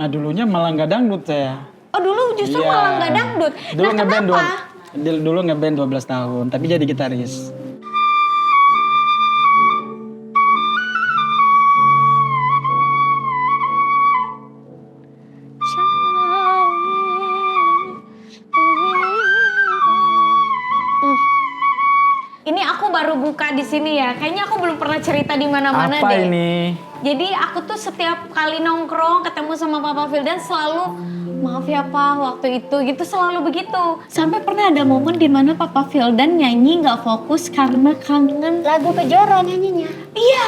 Nah dulunya malah nggak dangdut saya. Oh dulu justru Iya. malah nggak dangdut. Dulu Nah ngeband kenapa? dulu ngeband 12 tahun, tapi jadi gitaris. Ini aku baru buka di sini ya. Kayaknya aku belum pernah cerita di mana-mana deh. Apa ini? Jadi aku tuh setiap kali nongkrong ketemu sama Papa Vildan selalu maaf ya Pak waktu itu gitu selalu begitu. Sampai pernah ada momen di mana Papa Vildan nyanyi nggak fokus karena kangen Lagu Kejora nyanyinya. Iya.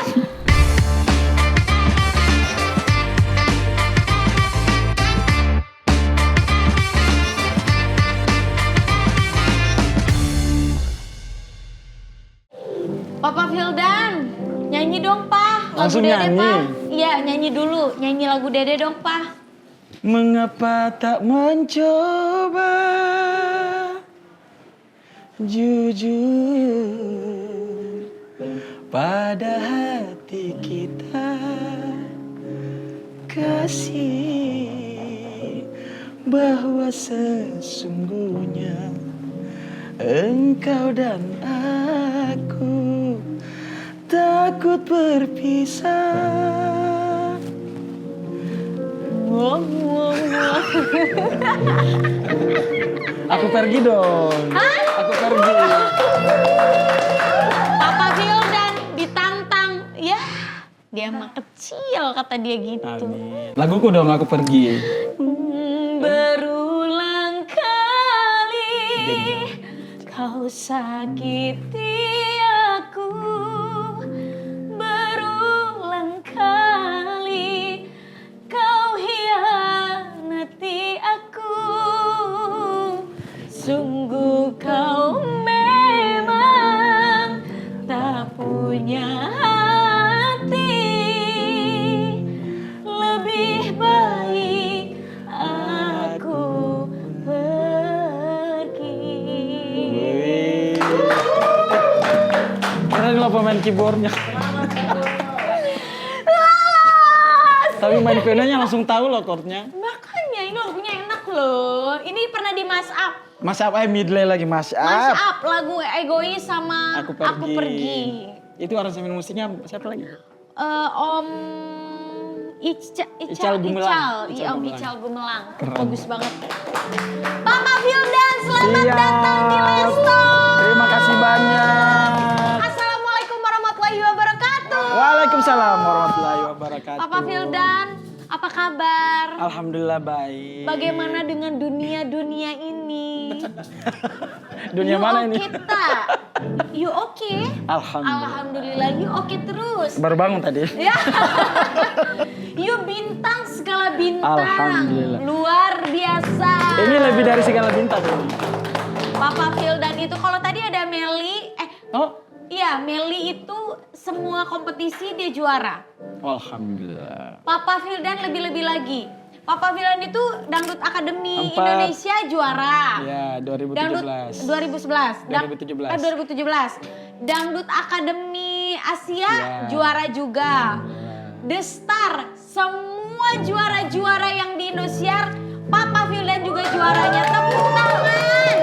Papa Vildan, nyanyi dong Pak. Langsung Dede, nyanyi? Pak. Iya, nyanyi dulu. Nyanyi lagu Dede dong Pak. Mengapa tak mencoba jujur pada hati kita, kasih, bahwa sesungguhnya engkau dan aku takut berpisah. Wow. Aku pergi dong. Hah? Aku pergi. Papa Vildan ditantang. Ya, dia mah kecil kata dia gitu. Amin. Laguku dong, aku pergi. Berulang kali kau sakiti aku. Berulang kali kau hianati aku. Sungguh kau memang tak punya hati. Lebih baik aku pergi. Keren lo pemain keyboardnya. Tapi main pianonya langsung tahu lo chordnya. Makanya ini lagunya enak loh. Ini pernah di Mas Up. Mas up medley lagi Mas Mas up. Up lagu Egois sama Aku Aku Pergi. Itu aransemen musiknya siapa lagi? Om Ical Gumelang. Iya Om Ical Gumelang. Keren. Bagus banget. Papa Vildan selamat Siap. datang di Lesto. Terima kasih banyak. Assalamualaikum warahmatullahi wabarakatuh. Waalaikumsalam warahmatullahi wabarakatuh. Papa Vildan, apa kabar? Alhamdulillah baik. Bagaimana dengan dunia ini? Dunia mana ini? Kita. You oke? Alhamdulillah. Alhamdulillah, you oke terus. Baru bangun tadi. Ya. You bintang segala bintang. Alhamdulillah. Luar biasa. Ini lebih dari segala bintang. Papa Vildan itu kalau tadi ada Meli, Oh, iya Meli itu semua kompetisi dia juara. alhamdulillah. Papa Vildan lebih-lebih lagi. Papa Vildan itu Dangdut Akademi 4. Indonesia juara. Ya, Dangdut 2017. 2011. 2017. 2017. Dangdut Akademi Asia Ya. juara juga. The Star semua juara-juara yang di Indosiar, Papa Vildan juga juaranya. Tepuk tangan.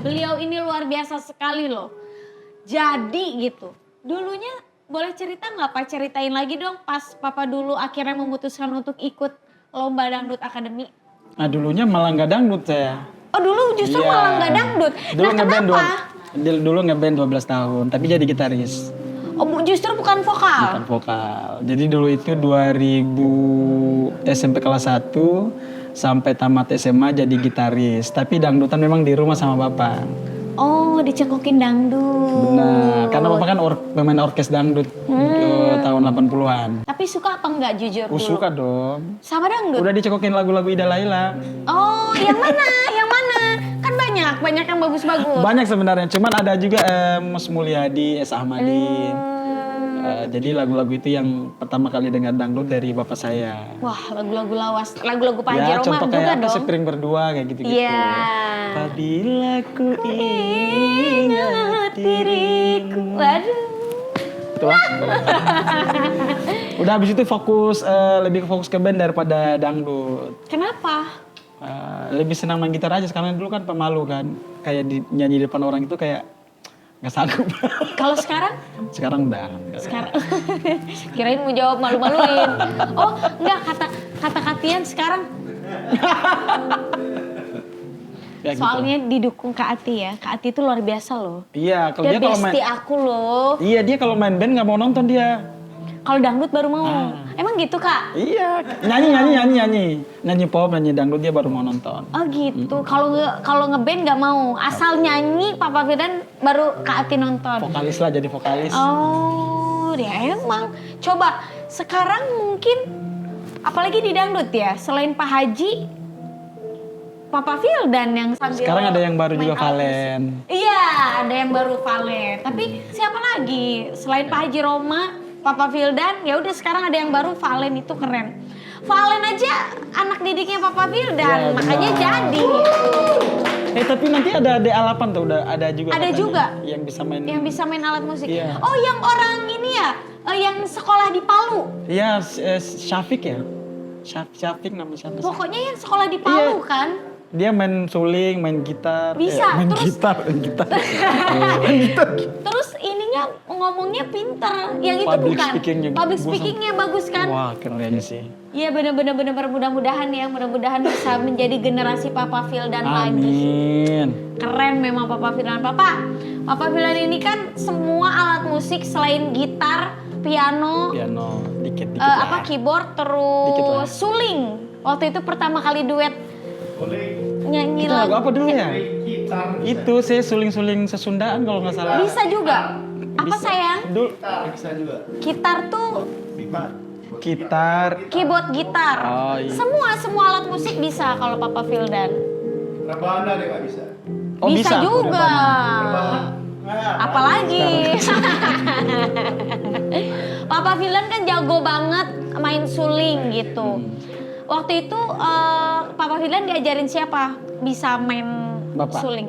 Beliau ini luar biasa sekali loh. Jadi gitu. Dulunya boleh cerita nggak Pak? Ceritain lagi dong pas Papa dulu akhirnya memutuskan untuk ikut Lomba Dangdut Akademi. Nah dulunya malah nggak dangdut saya. Oh dulu justru Iya. malah nggak dangdut. Dulu Nah ngeband kenapa? dulu ngeband 12 tahun, tapi jadi gitaris, Oh justru bukan vokal. bukan vokal. Jadi dulu itu 2000 SMP kelas 1 sampai tamat SMA jadi gitaris. Tapi dangdutan memang di rumah sama bapak. Oh dicekokin dangdut. Benar, karena bapak kan pemain orkes dangdut tahun 80-an. Tapi suka apa enggak jujur dulu? Suka dong. Sama dangdut? Udah dicekokin lagu-lagu Ida Laila. Oh yang mana? Yang mana? Kan banyak yang bagus-bagus. Banyak sebenarnya, cuman ada juga Mas Mulyadi, S. Ahmadi. Jadi lagu-lagu itu yang pertama kali dengar dangdut dari bapak saya. Wah lagu-lagu lawas, lagu-lagu Pak Haji Ya, Romam contoh juga kayak apa, dong. Sepring Berdua kayak gitu-gitu. Iya. Apabila ku ingat diriku. Waduh. Itulah. Udah habis itu fokus lebih fokus ke band daripada dangdut. Kenapa? Lebih senang main gitar aja sekarang, dulu kan pemalu kan. Kayak nyanyi di depan orang itu kayak nggak sanggup. Kalau sekarang? Sekarang udah. Sekarang kirain mau jawab malu-maluin. Oh, enggak, kata Katian sekarang. Ya, gitu. Soalnya didukung Kak Ati ya. Kak Ati itu luar biasa loh. Iya, kalau Dia dia kalau main bestie aku loh. Iya, dia kalau main band nggak mau nonton dia. Kalau dangdut baru mau. Emang gitu, Kak? Iya, nyanyi pop, nyanyi dangdut dia baru mau nonton. Oh gitu. Kalau ngeband nggak mau. Asal nyanyi Papa Firdan baru Kak Ati nonton. Vokalis lah, jadi vokalis. Oh, dia emang. Coba sekarang mungkin apalagi di dangdut ya, selain Pak Haji, Papa Firdan yang sambil Sekarang ada yang baru main juga alat Valen. musik. Iya, ada yang baru Valen. Tapi siapa lagi? Selain Pak Haji Roma, Papa Firdan, ya udah sekarang ada yang baru Valen, itu keren. Valen aja anak didiknya Papa Firdan, Ya, makanya benar. jadi. Tapi nanti ada D8 tuh, udah ada juga. Ada katanya, juga? yang bisa main. Yang bisa main alat musik. Iya. Oh, yang orang ini ya, yang sekolah di Palu. Iya, Syafiq ya. Syafiq nama siapa sih? Pokoknya yang sekolah di Palu Iya. kan. Dia main suling, main gitar. Bisa, main terus- gitar. Terus ininya ngomongnya pintar. Yang itu Public bukan. speaking-nya Public bagus. speaking-nya bagus kan. Wah, keren sih. Iya bener-bener mudah-mudahan ya. Mudah-mudahan bisa menjadi generasi Papa Firdan lagi. Amin. Keren memang Papa Firdan. Papa Firdan ini kan semua alat musik selain gitar, piano, Piano, dikit-dikit lah. keyboard, Dikit lah. terus suling. Waktu itu pertama kali duet nyanyi Kita lagu lagu. apa dulu ya? Itu saya suling-suling sesundaan kalau nggak salah. Bisa juga. Apa Bisa. sayang? Dulu Bisa juga. Gitar tuh gitar. keyboard gitar. Oh, iya. Semua alat musik bisa kalau Papa Firdan. Rebana deh nggak bisa. Oh, bisa juga. Nah, Apalagi. Papa Firdan kan jago banget main suling gitu. Waktu itu Papa Firdan diajarin siapa bisa main Bapak. suling?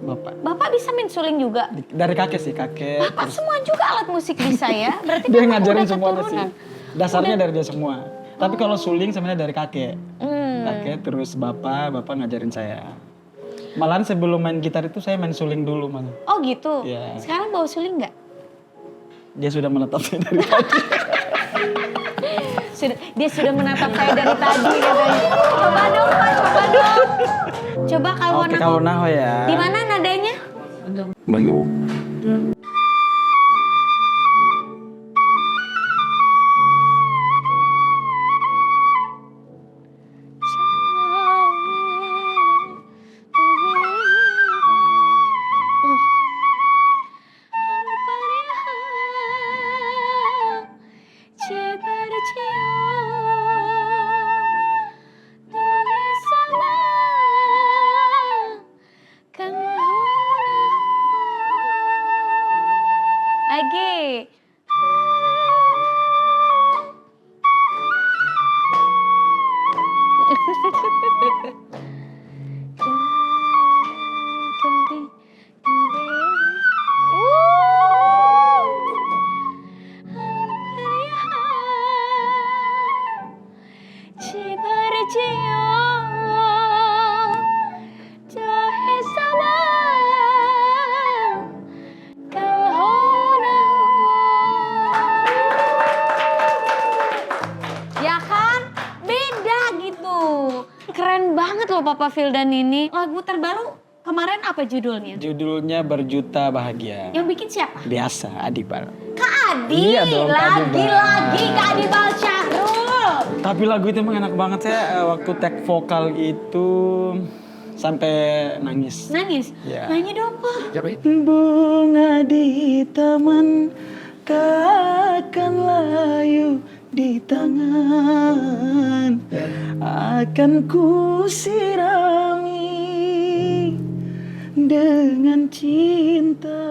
Bapak. Bapak bisa main suling juga? Dari kakek sih, kakek. Bapak semua juga alat musik bisa ya? Berarti Dia Bapak ngajarin udah semuanya sih. keturunan. Dasarnya dari dia semua. Tapi kalau suling sebenarnya dari kakek. Hmm. Kakek terus bapak ngajarin saya. Malahan sebelum main gitar itu saya main suling dulu malah. Oh gitu? Iya. Sekarang bawa suling nggak? Dia sudah menetap saya dari tadi. Dia sudah menatap saya dari tadi katanya. Coba dong Pak, coba dong. Coba kalau Oke, kalau naho ya. Di mana nadanya? Lagi. Ya kan? Beda gitu. Keren banget loh Papa Firdan ini. Lagu terbaru kemarin apa judulnya? Judulnya Berjuta Bahagia. Yang bikin siapa? Biasa, Adibal. Kak Adi. Iya dong, Kak Adibal. Lagi-lagi Kak Adibal Syahrul. Tapi lagu itu emang enak banget, saya waktu tag vokal itu sampai nangis. Nangis? Ya. Nyanyi dong Pak. Bunga di taman akan layu di tangan, akan ku sirami dengan cinta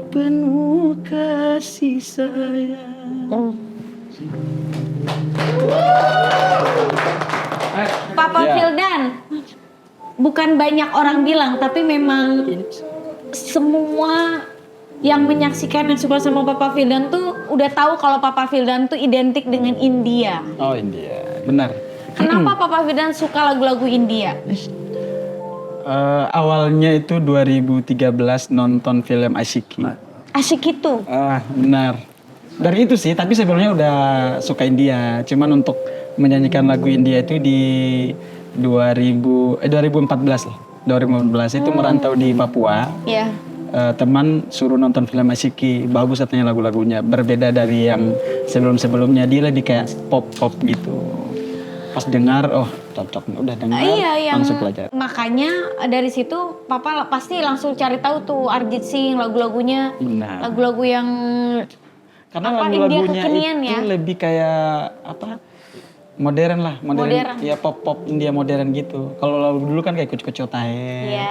penuh kasih sayang. Papa Ya. Firdan, bukan banyak orang bilang, tapi memang semua yang menyaksikan yang suka sama Papa Vildan tuh udah tahu kalau Papa Vildan tuh identik dengan India. Oh India, benar. Kenapa Papa Vildan suka lagu-lagu India? Awalnya itu 2013 nonton film Asyiki. Asyik itu. Benar. Dari itu sih, tapi sebelumnya udah suka India. Cuman untuk menyanyikan lagu India itu di 2014 lah. 2014 itu merantau di Papua. Iya. Teman suruh nonton film Asyiki, bagus katanya lagu-lagunya. Berbeda dari yang sebelum-sebelumnya, dia lebih kayak pop-pop gitu. Pas dengar, oh cocok, udah dengar, langsung pelajari. Makanya dari situ Papa pasti langsung cari tahu tuh Arijit Singh lagu-lagunya. Benar. Lagu-lagu yang Karena India lagu-lagunya kekinian itu ya? lebih kayak apa? Modern lah, Modern. ya pop India modern gitu. Kalau lagu dulu kan kayak Kuch Tahe, Iya.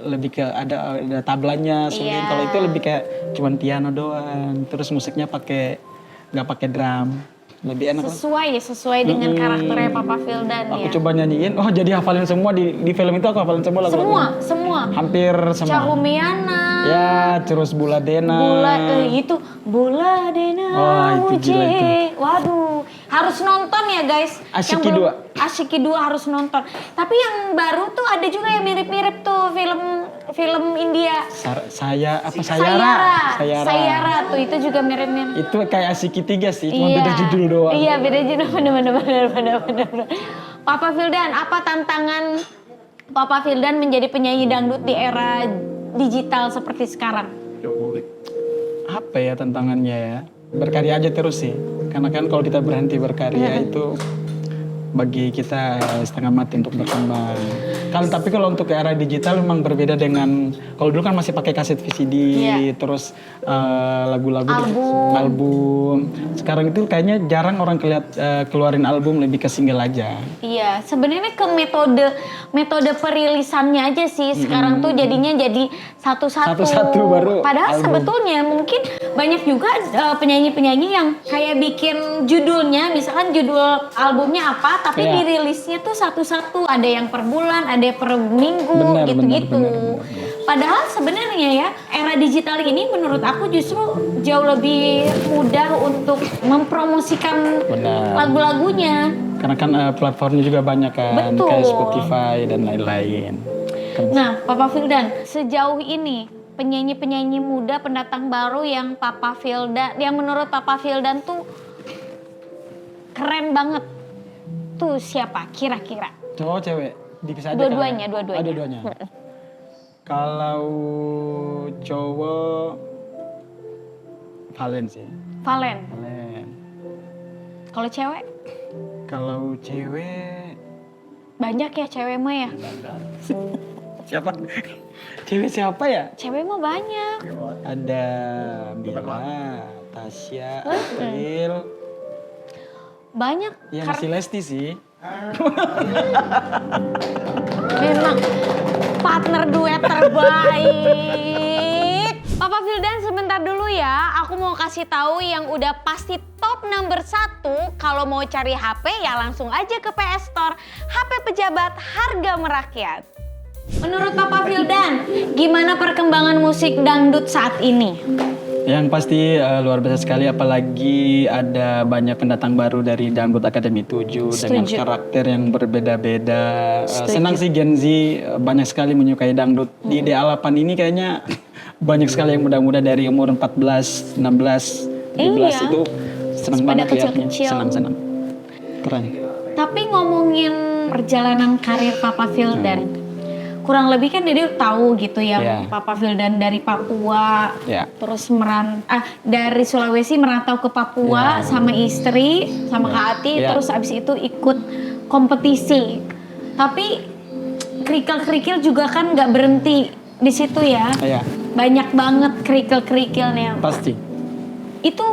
lebih ke ada tablanya, suling. Iya. Kalau itu lebih kayak cuman piano doang. Terus musiknya nggak pakai drum, lebih enak. sesuai dengan karakternya Papa Vildan Aku ya. coba nyanyiin, oh jadi hafalin semua di film itu aku hafalin semua lagu. Semua. Hampir semua. Cahumiana. Ya, terus Buladena. Buladena. Wah, itu gila itu. Waduh, harus nonton ya guys. Asyiki Yang 2. Asyiki 2 harus nonton. Tapi yang baru tuh ada juga yang mirip-mirip tuh film India. Sayara. Sayara tuh itu juga mirip-mirip. Itu kayak Asyiki 3 sih, cuma beda judul doang. Iya, beda judul bener. Papa Vildan, apa tantangan Papa Vildan menjadi penyanyi dangdut di era digital seperti sekarang? Apa ya tantangannya ya? Berkarya aja terus sih. Karena kan kalau kita berhenti berkarya itu bagi kita setengah mati untuk berkembang. Tapi kalau untuk era digital memang berbeda dengan kalau dulu kan masih pakai kaset VCD, terus lagu-lagu album. Sekarang itu kayaknya jarang orang keluarin album, lebih ke single aja. Iya, sebenarnya ke metode perilisannya aja sih. Sekarang tuh jadinya jadi satu-satu baru Padahal album. Sebetulnya mungkin banyak juga penyanyi-penyanyi yang kayak bikin judulnya, misalkan judul albumnya apa, tapi dirilisnya tuh satu-satu. Ada yang per bulan, ada yang per minggu, gitu-gitu. Padahal sebenarnya ya, era digital ini menurut aku justru jauh lebih mudah untuk mempromosikan lagu-lagunya. Karena kan platformnya juga banyak kan, Betul. kayak Spotify dan lain-lain. Nah, Papa Vildan, sejauh ini penyanyi-penyanyi muda pendatang baru yang menurut Papa Vildan tuh keren banget. Tuh siapa kira-kira? Cowok cewek? Dipisah aja Dua-duanya. Dua-duanya. Kalau cowok Valen sih. Valen. Kalau cewek? Kalau cewek Banyak ya cewek mah ya? siapa? Cewek siapa ya? Cewek mah banyak. Ada Bella, Tasya, April. Banyak. Ya masih Lesti sih. Memang partner duet terbaik. Papa Vildan sebentar dulu ya, aku mau kasih tahu yang udah pasti top number 1 kalau mau cari HP ya langsung aja ke PS Store. HP pejabat harga merakyat. Menurut Papa Vildan, gimana perkembangan musik dangdut saat ini? Yang pasti luar biasa sekali, apalagi ada banyak pendatang baru dari Dangdut Akademi 7 dengan karakter yang berbeda-beda. Senang sih Gen Z banyak sekali menyukai dangdut. Di DA8 ini kayaknya banyak sekali yang muda-muda dari umur 14, 16, 17 itu senang banget lihatnya. Senang-senang. Keren. Tapi ngomongin perjalanan karir Papa Vildan, kurang lebih kan Dede tahu gitu ya, Papa Vildan dari Papua, terus dari Sulawesi merantau ke Papua sama istri, sama Kak Ati, terus abis itu ikut kompetisi. Tapi kerikil-kerikil juga kan nggak berhenti di situ ya. Banyak banget kerikil-kerikilnya. Pasti. Itu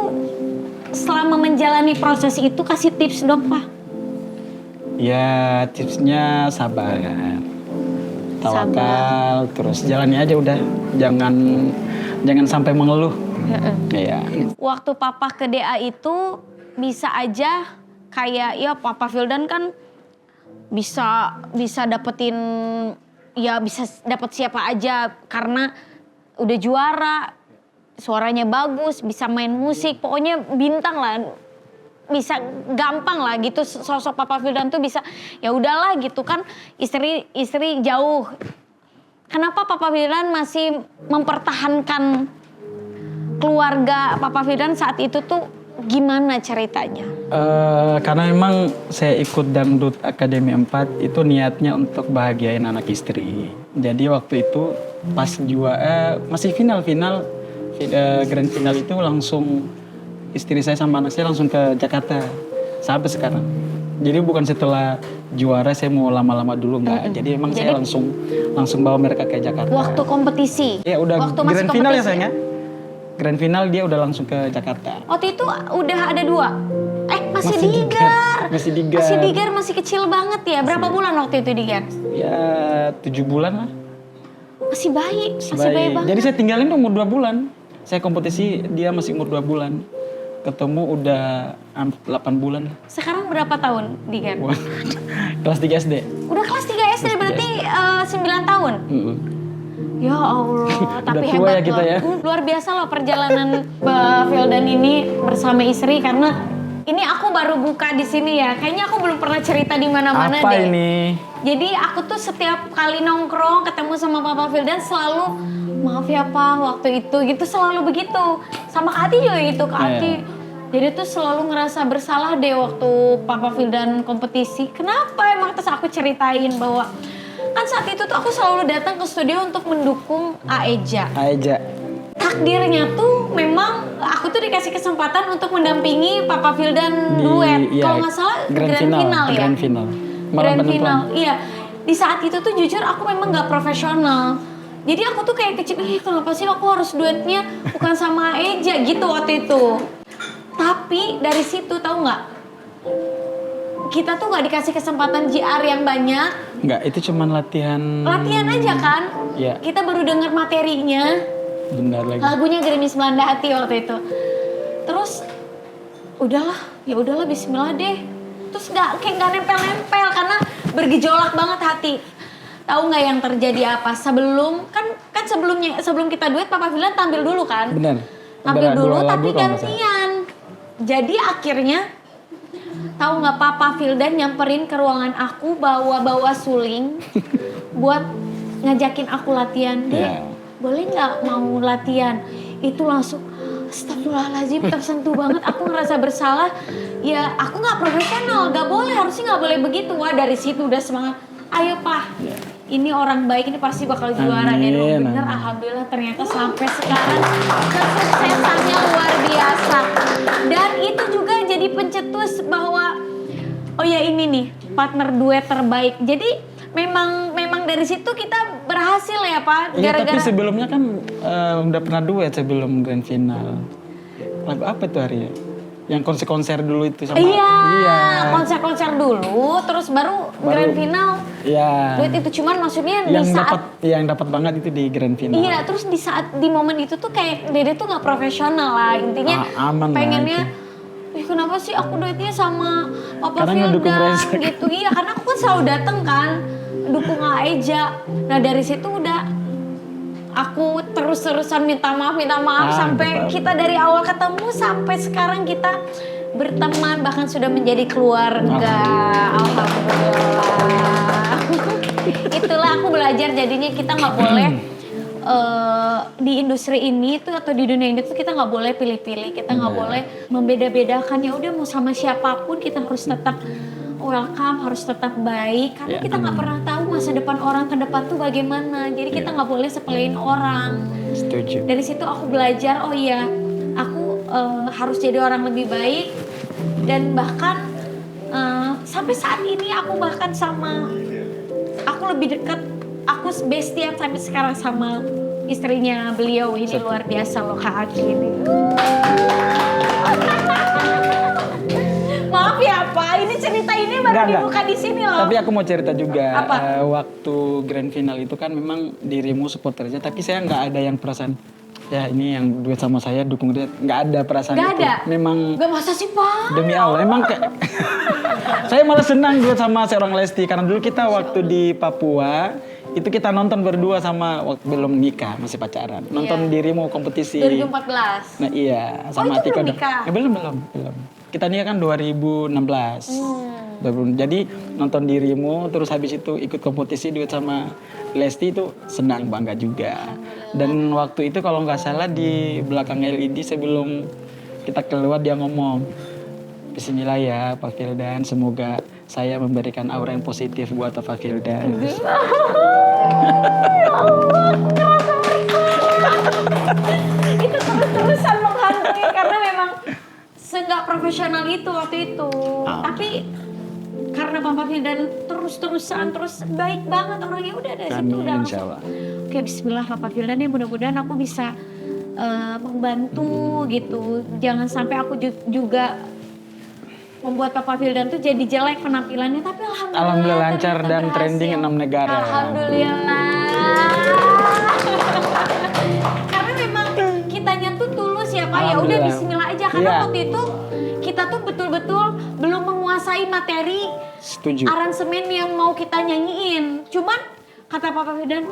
selama menjalani proses itu kasih tips dong, Pak. Ya tipsnya sabar. Tawakal, terus jalani aja udah, jangan sampai mengeluh. Waktu Papa ke DA itu bisa aja kayak ya Papa Vildan kan bisa dapetin ya bisa dapat siapa aja karena udah juara, suaranya bagus, bisa main musik, pokoknya bintang lah. Bisa gampang lah gitu sosok Papa Vildan tuh bisa ya udahlah gitu kan istri jauh. Kenapa Papa Vildan masih mempertahankan keluarga Papa Vildan saat itu tuh gimana ceritanya? Karena memang saya ikut Dangdut Akademi 4 itu niatnya untuk bahagiain anak istri. Jadi waktu itu pas masih final grand final itu langsung istri saya sama anak saya langsung ke Jakarta sampai sekarang. Jadi bukan setelah juara saya mau lama-lama dulu enggak. Jadi emang saya langsung bawa mereka ke Jakarta. Waktu kompetisi? Ya udah waktu masih grand final ya kompetisi? sayangnya. Grand final dia udah langsung ke Jakarta. Waktu itu udah ada 2? Masih digar. Masih digar, masih kecil banget ya. Berapa bulan waktu itu digar? Ya 7 bulan lah. Masih bayi banget. Jadi saya tinggalin umur 2 bulan. Saya kompetisi dia masih umur 2 bulan. Ketemu udah 8 bulan. Sekarang berapa tahun digar? Kelas 3 SD. Udah kelas 3 SD berarti 9 tahun? Ya Allah, tapi tua hebat ya kita loh. ya. Luar biasa loh perjalanan Mbak Vildan ini bersama istri karena ini aku baru buka di sini ya. Kayaknya aku belum pernah cerita di mana-mana deh. Apa ini? Jadi aku tuh setiap kali nongkrong ketemu sama Papa Vildan selalu maaf ya Pak waktu itu gitu selalu begitu. Sama Kak Ati juga gitu Kak Ati. Jadi tuh selalu ngerasa bersalah deh waktu Papa Vildan kompetisi. Kenapa emang terus aku ceritain bahwa kan saat itu tuh aku selalu datang ke studio untuk mendukung Aeja. Takdirnya tuh memang aku tuh dikasih kesempatan untuk mendampingi Papa Vildan duet. Kalau nggak salah grand final ya. Grand final. Grand final, iya. Di saat itu tuh jujur aku memang nggak profesional. Jadi aku tuh kayak kecil, kenapa sih aku harus duetnya bukan sama Aeja gitu waktu itu. Tapi dari situ tahu nggak? Kita tuh nggak dikasih kesempatan JR yang banyak. Enggak, itu cuman latihan. Latihan aja kan? Iya. Kita baru dengar materinya. Benar lagi. Lagunya Gerimis Melanda Hati waktu itu. Terus ya udahlah Bismillah deh. Terus kayak nggak nempel-nempel karena bergejolak banget hati. Tahu nggak yang terjadi apa? Sebelum sebelum kita duet Papa Vildan tampil dulu kan? Benar. Tampil dulu tapi gantian. Jadi akhirnya tahu nggak Papa Vildan nyamperin ke ruangan aku bawa suling buat ngajakin aku latihan deh. Boleh nggak mau latihan? Itu langsung astagfirullahaladzim tersentuh banget. Aku ngerasa bersalah. Ya aku nggak profesional, nggak boleh harusnya nggak boleh begitu. Wah dari situ udah semangat. Ayo Pak, ini orang baik ini pasti bakal juara deh. Bener, alhamdulillah ternyata sampai sekarang kesuksesannya luar biasa. Dan itu juga jadi pencetus bahwa oh ya ini nih partner duet terbaik. Jadi memang dari situ kita berhasil ya Pak. Iya tapi sebelumnya kan udah pernah duet sebelum grand final. Lagu apa tuh Arya? Yang konser dulu itu sama. Iya. Konser dulu, terus baru grand final. Iya. Duet itu cuman maksudnya yang dapat banget itu di grand final. Iya, terus di momen itu tuh kayak Dede tuh nggak profesional lah intinya. Aman pengennya lah kenapa sih aku duetnya sama Papa Vildan gitu. Iya, karena aku kan selalu dateng kan dukung Aeja. Nah dari situ udah aku terus-terusan minta maaf sampai kita dari awal ketemu sampai sekarang kita berteman bahkan sudah menjadi keluarga. Alhamdulillah. Itulah aku belajar jadinya kita nggak boleh di industri ini tuh atau di dunia ini tuh kita nggak boleh pilih-pilih, kita nggak boleh membeda-bedakan. Ya udah mau sama siapapun kita harus tetap welcome, harus tetap baik karena kita nggak pernah tahu masa depan orang ke depan tuh bagaimana. Jadi kita nggak boleh sepelein orang. Setuju. Dari situ aku belajar, oh iya, aku harus jadi orang lebih baik dan bahkan sampai saat ini aku bahkan aku lebih dekat, aku bestian sampai sekarang sama istrinya beliau ini. Luar biasa loh Kak Aki ini. Maaf ya Pak, ini cerita ini baru dibuka di sini loh. Tapi aku mau cerita juga. Apa? Waktu grand final itu kan memang dirimu supporternya, tapi saya nggak ada yang perasaan. Ya ini yang duet sama saya dukung dia, nggak ada perasaan Gak itu. ada? Memang. Gak masa sih Pak? Demi Allah, emang kayak saya malah senang duet sama seorang Lesti karena dulu kita waktu di Papua Itu kita nonton berdua sama waktu belum nikah, masih pacaran. Nonton Dirimu kompetisi. 2014. Nah iya, sama itu Atika belum nikah? belum. Kita nikah kan 2016. Jadi nonton Dirimu, terus habis itu ikut kompetisi duet sama Lesti itu senang, bangga juga. Dan waktu itu kalau nggak salah di belakang LED sebelum kita keluar dia ngomong, bismillah ya Pak Fildan, semoga saya memberikan aura yang positif buat Pak Fildan. Itu terus-terusan menghantui karena memang nggak profesional itu waktu itu. Tapi karena Papa Fildan terus-terusan terus baik banget orangnya, udah dari situ udah Insya langsung. Allah. Oke, bismillah Papa Fildan ya, mudah-mudahan aku bisa membantu gitu. Jangan sampai aku juga membuat Papa Fildan tuh jadi jelek penampilannya, tapi Alhamdulillah lancar ternyata dan berhasil. trending 6 negara. Alhamdulillah. Karena memang kitanya tuh tulus ya Pak, ya udah Alhamdulillah. bismillah aja karena Iya. waktu itu kita tuh betul-betul belum menguasai materi Setuju. aransemen yang mau kita nyanyiin. Cuman kata Papa Fildan,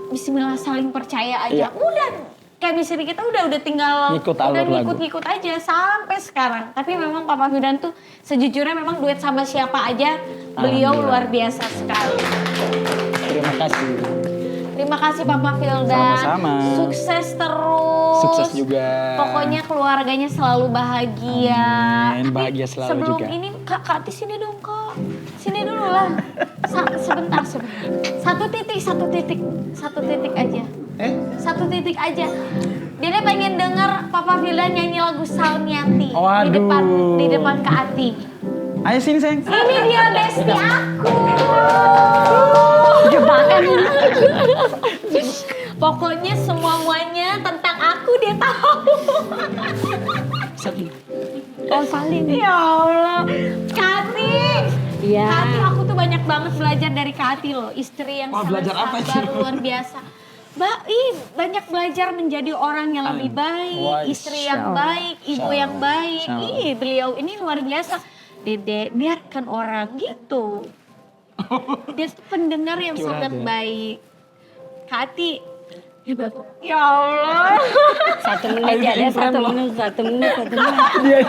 bismillah saling percaya aja. Iya. Udah chemistry kita udah tinggal Ngikut alur udah lagu. ngikut-ngikut aja sampai sekarang. Tapi memang Papa Fildan tuh sejujurnya memang duet sama siapa aja beliau Alhamdulillah. luar biasa sekali. Terima kasih. Terima kasih Papa Fildan. Sama-sama. Sukses terus. Sukses juga. Pokoknya keluarganya selalu bahagia. Amin. Bahagia selalu sebelum juga. ini Kak Ati sini dong Kak. Sini dulu lah. Sebentar. Satu titik aja. Satu titik aja. Dia pengen denger Papa Fildan nyanyi lagu Salmiati Waduh. di depan Kak Ati. Ayo sini sayang. Ini dia besti aku. Jebakan ini. Pokoknya semuanya tentang aku dia tahu. Oh saling. Ya Allah, Kati. Iya. Kati, aku tuh banyak banget belajar dari Kati loh, istri yang Wah, sangat belajar apa sabar, itu? luar biasa. Banyak belajar menjadi orang yang lebih baik, Wah, istri insya yang Allah. baik, ibu Insya yang Allah. baik. Insya Allah. Beliau ini luar biasa. Dede, biarkan orang gitu. Dia tuh pendengar yang Curhat sangat ya. baik. Kati, ya Allah. 1 menit ya, Ayo, ada 1 loh. menit, 1 menit. Dia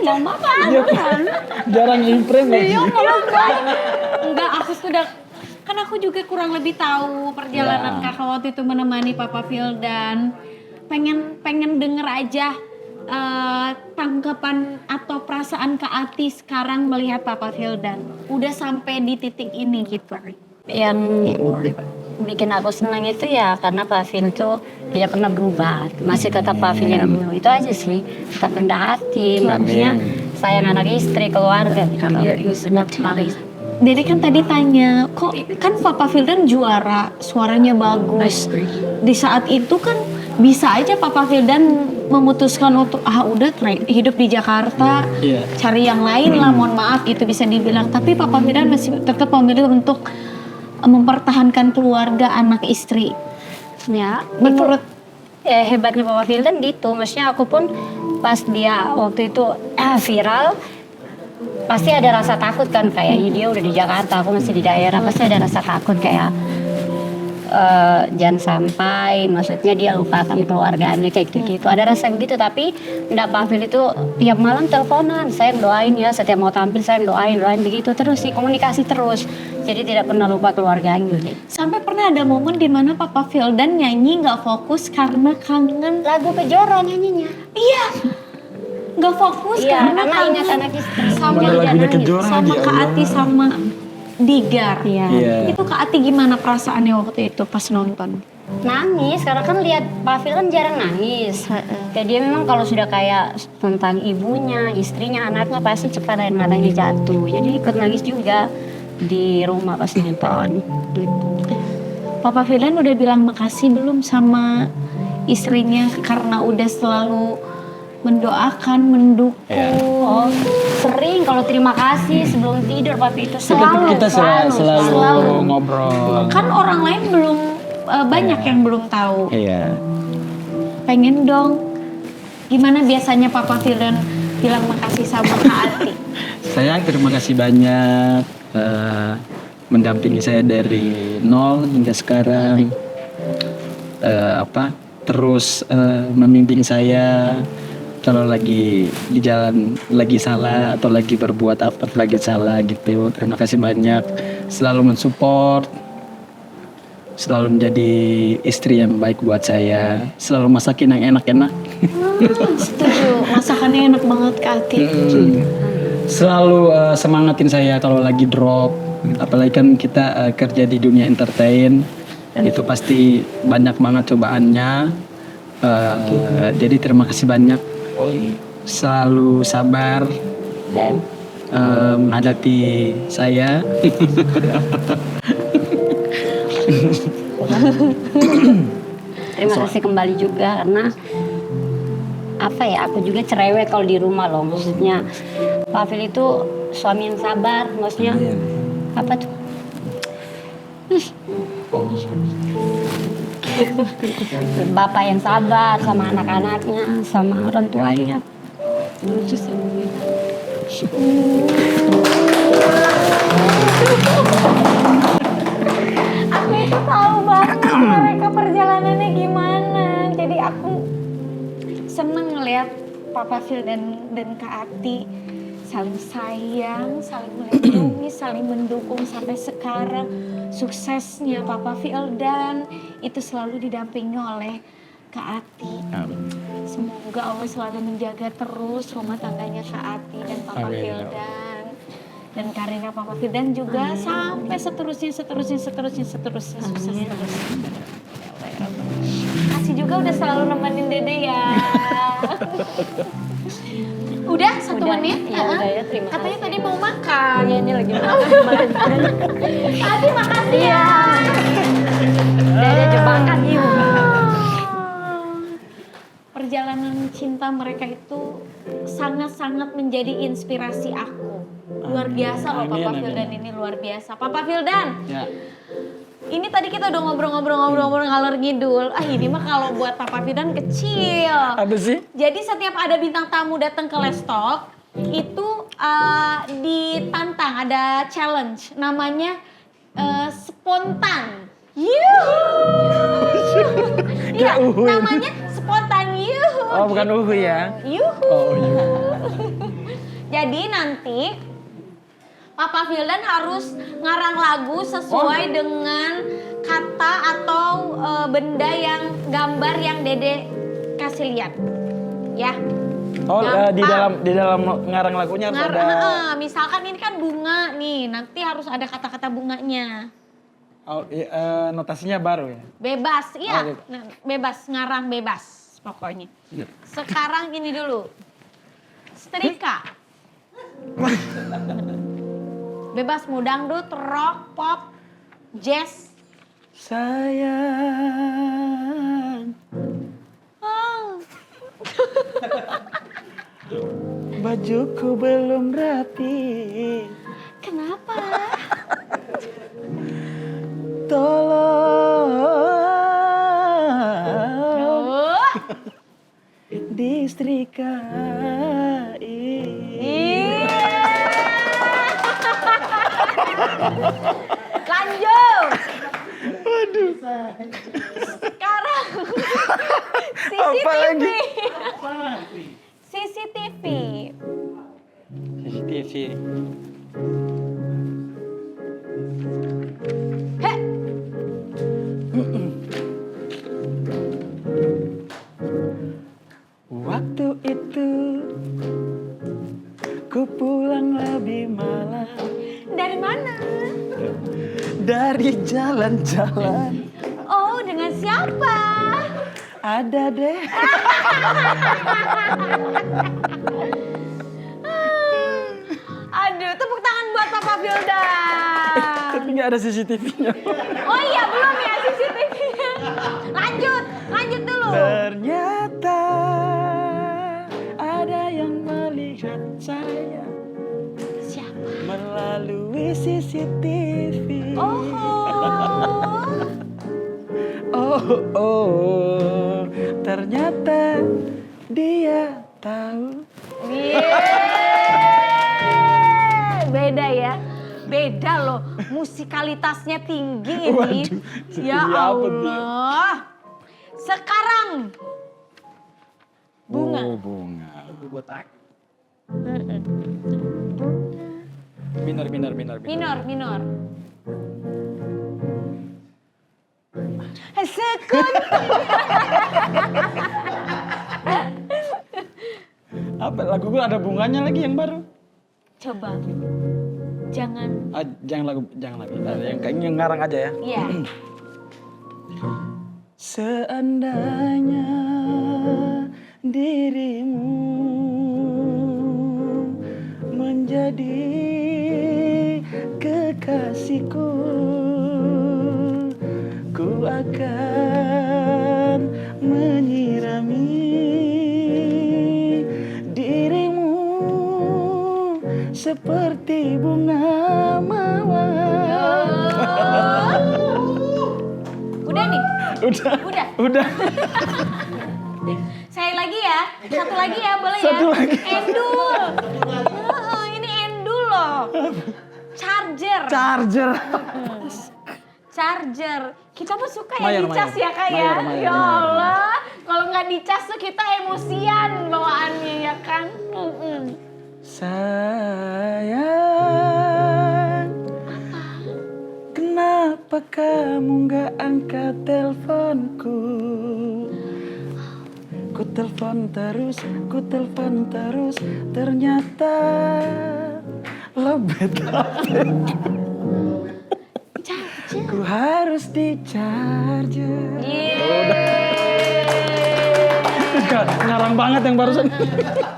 Mama dia jarang impress Iya, lagi. Enggak, aku sudah kan aku juga kurang lebih tahu perjalanan Ya. kakak waktu itu menemani Papa Fildan. Pengen denger aja tanggapan atau perasaan Kak Ati sekarang melihat Papa Fildan. Udah sampai di titik ini gitu. Yang bikin aku senang itu ya karena Pak Fil tuh tidak pernah berubah, masih tetap Pak Fil yang dulu. Itu aja sih, tetap rendah hati, maksudnya sayang anak istri, keluarga. Dede kan tadi tanya, kok kan Papa Fildan juara, suaranya bagus. Di saat itu kan bisa aja Papa Fildan memutuskan untuk udah hidup di Jakarta, Iya. cari yang lain lah, mohon maaf gitu bisa dibilang. Tapi Papa Fildan masih tetap memilih untuk mempertahankan keluarga, anak istri. Ya, Menurut hebatnya Papa Fildan gitu. Maksudnya aku pun pas dia waktu itu viral, pasti ada rasa takut kan, kayak dia udah di Jakarta, aku masih di daerah, pasti ada rasa takut kayak jangan sampai maksudnya dia lupakan keluarganya kayak gitu. Ada rasa begitu, tapi enggak, Pak Fil itu tiap malam teleponan, saya doain ya, setiap mau tampil saya doain begitu terus sih, komunikasi terus. Jadi tidak pernah lupa keluarganya. sampai pernah ada momen di mana Papa Fildan nyanyi nggak fokus karena kangen. Lagu Kejora nyanyinya. Iya, nggak fokus Iya, karena karena ingat kangen anak istri. sama Jadi dia lagunya nangis. Kejora sama lagi, Kak Allah. Ati sama Digar. Iya. Iya. Itu Kak Ati gimana perasaannya waktu itu pas nonton? Nangis, karena kan lihat Pak Fil kan jarang nangis. Kayak dia memang kalau sudah kayak tentang ibunya, istrinya, anaknya pasti cepat air matanya jatuh. Jadi ikut nangis juga di rumah pas nonton. Papa Fildan udah bilang makasih belum sama istrinya karena udah selalu mendoakan, mendukung. Iya. Oh, sering kalau terima kasih sebelum tidur Papi itu selalu. Kita selalu ngobrol. Kan orang lain belum banyak yang belum tahu. Iya. Pengen dong. Gimana biasanya Papa Fildan bilang makasih sama Kak Ati? Sayang, terima kasih banyak. mendampingi saya dari nol hingga sekarang. Terus membimbing saya kalau lagi di jalan lagi salah atau lagi berbuat apa lagi salah gitu. Terima kasih banyak, selalu mensupport, selalu menjadi istri yang baik buat saya, selalu masakin yang enak-enak. Setuju, masakannya enak banget Kak Ati. Selalu semangatin saya kalau lagi drop, apalagi kan kita kerja di dunia entertain, itu pasti banyak banget cobaannya. Jadi terima kasih banyak, selalu sabar menghadapi saya. Terima kasih kembali juga karena apa ya, aku juga cerewet kalau di rumah loh. Maksudnya Pak Fil itu suami yang sabar, maksudnya apa tuh? Bapak yang sabar sama anak-anaknya, sama orang tuanya. Aku itu tahu banget mereka perjalanannya gimana. Jadi aku seneng ngeliat Papa Phil dan Kak Ati saling sayang, saling melindungi, saling mendukung sampai sekarang. Suksesnya Papa Phil dan itu selalu didampingi oleh Kak Ati. Semoga Allah selalu menjaga terus rumah tangganya Kak Ati dan Papa Phil dan karirnya Papa Phil dan juga sampai seterusnya sukses terus. Kasih juga udah selalu nemenin Dede ya. Udah 1 menit? Ya, udah ya, terima kasih. Katanya tadi mau makan. Iya, ini lagi makan. Tadi makasih ya. Dede jebakan yuk. Perjalanan cinta mereka itu sangat-sangat menjadi inspirasi aku. Luar biasa loh Papa Vildan ini, luar biasa. Papa Vildan, ini tadi kita udah ngobrol-ngobrol ngalor ngidul. Ini mah kalau buat Papa Vildan kecil. Apa sih? Jadi setiap ada bintang tamu datang ke Let's Talk, itu ditantang, ada challenge. Namanya spontan. Iya, namanya spontan yuhu. Oh, bukan uhu ya? Yuhu. Oh, yuhu. Jadi nanti Papa Vildan harus ngarang lagu sesuai dengan kata atau benda yang gambar yang Dede kasih lihat. Ya. Oh, di dalam ngarang lagunya harus ada. Misalkan ini kan bunga nih, nanti harus ada kata-kata bunganya. Oh, notasinya baru ya? Bebas, iya. Oh, bebas, ngarang bebas pokoknya. Sekarang ini dulu. Setrika. Bebas mau dangdut, rock, pop, jazz. Sayang, Oh. bajuku belum rapi. Kenapa? Tolong Oh. disetrikain. Lanjut. Waduh. Sekarang Apa lagi? CCTV. CCTV. Heh. Waktu itu ku pulang lebih malam Dari mana? dari jalan-jalan. Oh, dengan siapa? Ada deh. Aduh, tepuk tangan buat Papa Vildan. Tapi nggak ada CCTV-nya. Oh iya, belum ya CCTV-nya. Lanjut dulu. Ternyata ada yang melihat saya Siapa? melalui CCTV. Oh, ternyata dia tahu. Beda ya. beda loh, musikalitasnya tinggi ini. Waduh, Ya setinggi apa dia? Allah. Sekarang bunga. Oh, bunga. Minor. Minor. Sekut. Apa lagu gue ada bunganya lagi yang baru? Coba. Jangan. Ah, jangan lagu. Yang kayaknya yang ngarang aja ya. Iya. Seandainya dirimu menjadi kekasihku, ku akan menyirami dirimu seperti bunga mawar. Udah nih. Udah. Saya lagi ya. Satu lagi ya, boleh Satu ya? lagi. Endul. Ini endul loh. Charger. Kita mah suka ya Mayor, dicas mayor. ya Kak ya. Mayor. Ya Allah. Kalau nggak dicas tuh kita emosian bawaannya ya kan. Sayang, kenapa kamu gak angkat teleponku? Ku telepon terus, ternyata lobet. Ku harus di-charger. Ngarang banget yang barusan.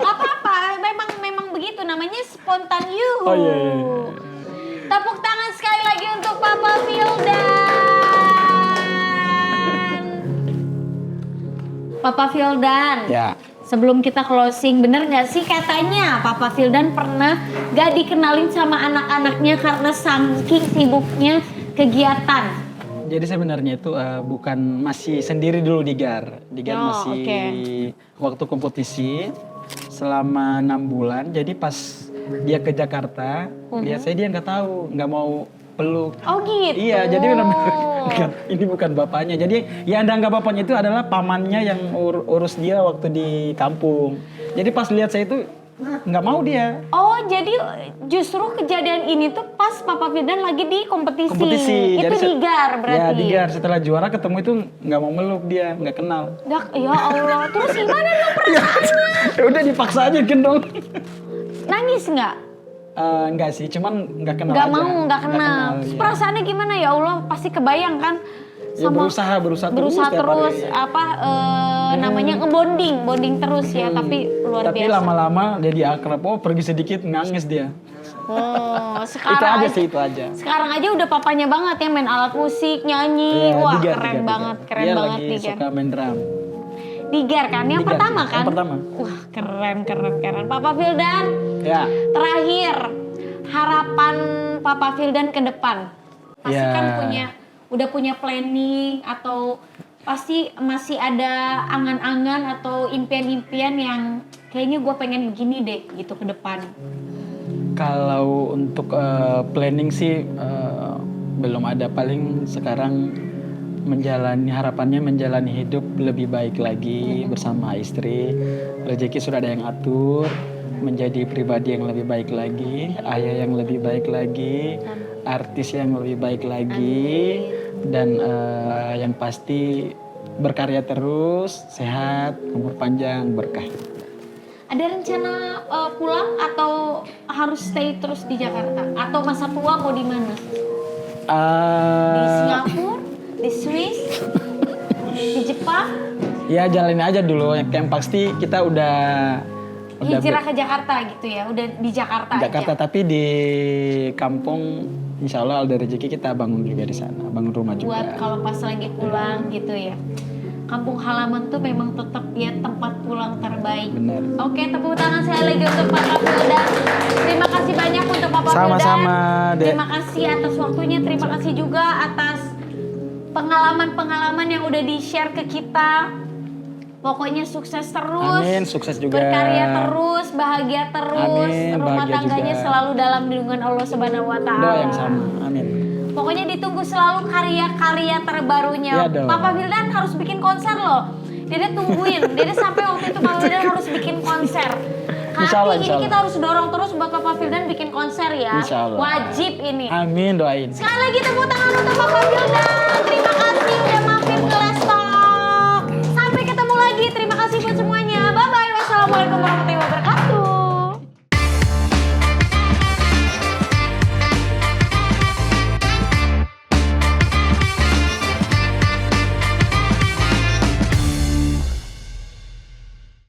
Apa-apa, memang begitu namanya spontan you. Oh iya. Tepuk tangan sekali lagi untuk Papa Vildan. Papa Vildan. Ya. Sebelum kita closing, bener gak sih katanya Papa Vildan pernah gak dikenalin sama anak-anaknya karena saking sibuknya kegiatan? Jadi sebenarnya itu bukan masih sendiri dulu di GAR. Di GAR masih waktu kompetisi selama 6 bulan. Jadi pas dia ke Jakarta, biasanya dia nggak tahu, nggak mau peluk. Oh gitu? Iya, jadi benar-benar ini bukan bapaknya. Jadi yang anggap bapaknya itu adalah pamannya yang urus dia waktu di kampung. Jadi pas lihat saya itu nggak mau dia. Oh jadi justru kejadian ini tuh pas Papa Vildan lagi di kompetisi. Itu Jadi di GAR berarti? Ya di GAR, setelah juara ketemu itu nggak mau meluk dia, nggak kenal. Ya Allah, terus gimana dong perasaannya? Ya udah dipaksa aja gendong. Nangis nggak? Enggak sih, cuman nggak kenal Nggak aja. mau, nggak kenal. Iya. Perasaannya gimana ya Allah? Pasti kebayang kan? Ya berusaha berusaha tiap terus hari. namanya bonding terus ya, tapi luar Tapi biasa. lama-lama jadi akrab. Oh pergi sedikit nangis dia. Oh, Itu aja. Sekarang aja udah papanya banget ya, main alat musik, nyanyi. Iya, Wah, di GAR, keren di GAR. banget Dia di lagi GAR. suka main drum. Di GAR kan, yang Di GAR, pertama kan? yang pertama. Wah, keren. Papa Vildan, Ya. terakhir harapan Papa Vildan ke depan. Pasti Ya. kan udah punya planning atau pasti masih ada angan-angan atau impian-impian yang kayaknya gue pengen begini deh gitu ke depan. Kalau untuk planning sih belum ada. Paling sekarang harapannya menjalani hidup lebih baik lagi bersama istri. Rezeki sudah ada yang atur, menjadi pribadi yang lebih baik lagi, ayah yang lebih baik lagi, artis yang lebih baik lagi, dan yang pasti berkarya terus, sehat, umur panjang, berkah. Ada rencana pulang atau harus stay terus di Jakarta? Atau masa tua mau di mana? Di Singapura? Di Swiss? Di Jepang? Ya jalanin aja dulu. Yang pasti kita udah Hijrah ke Jakarta gitu ya? Udah di Jakarta Jakarta, aja? tapi di kampung insya Allah ada rezeki kita bangun juga di sana, bangun rumah juga. Buat kalau pas lagi pulang gitu ya. Kampung halaman tuh memang tetap ya tempat pulang terbaik. Bener. Oke, tepuk tangan saya lagi untuk Papa Vildan. Terima kasih banyak untuk Papa Vildan. Sama-sama, Dek. Terima kasih atas waktunya, terima kasih juga atas pengalaman-pengalaman yang udah di-share ke kita. Pokoknya sukses terus. Amin, sukses juga. Berkarya terus, bahagia terus. Amin, Rumah bahagia tangganya juga. selalu dalam lindungan Allah Subhanahu wa taala. Doa yang sama, amin. Pokoknya ditunggu selalu karya-karya terbarunya. Iya dong. Papa Wildan harus bikin konser loh. Dede tungguin. Dede sampai waktu itu Papa Wildan harus bikin konser. Insya Allah, Jadi insya Allah. kita harus dorong terus buat Papa Wildan bikin konser ya. Insya Allah. Wajib ini. Amin, doain. Sekali lagi tepuk tangan untuk Papa Wildan. Terima kasih.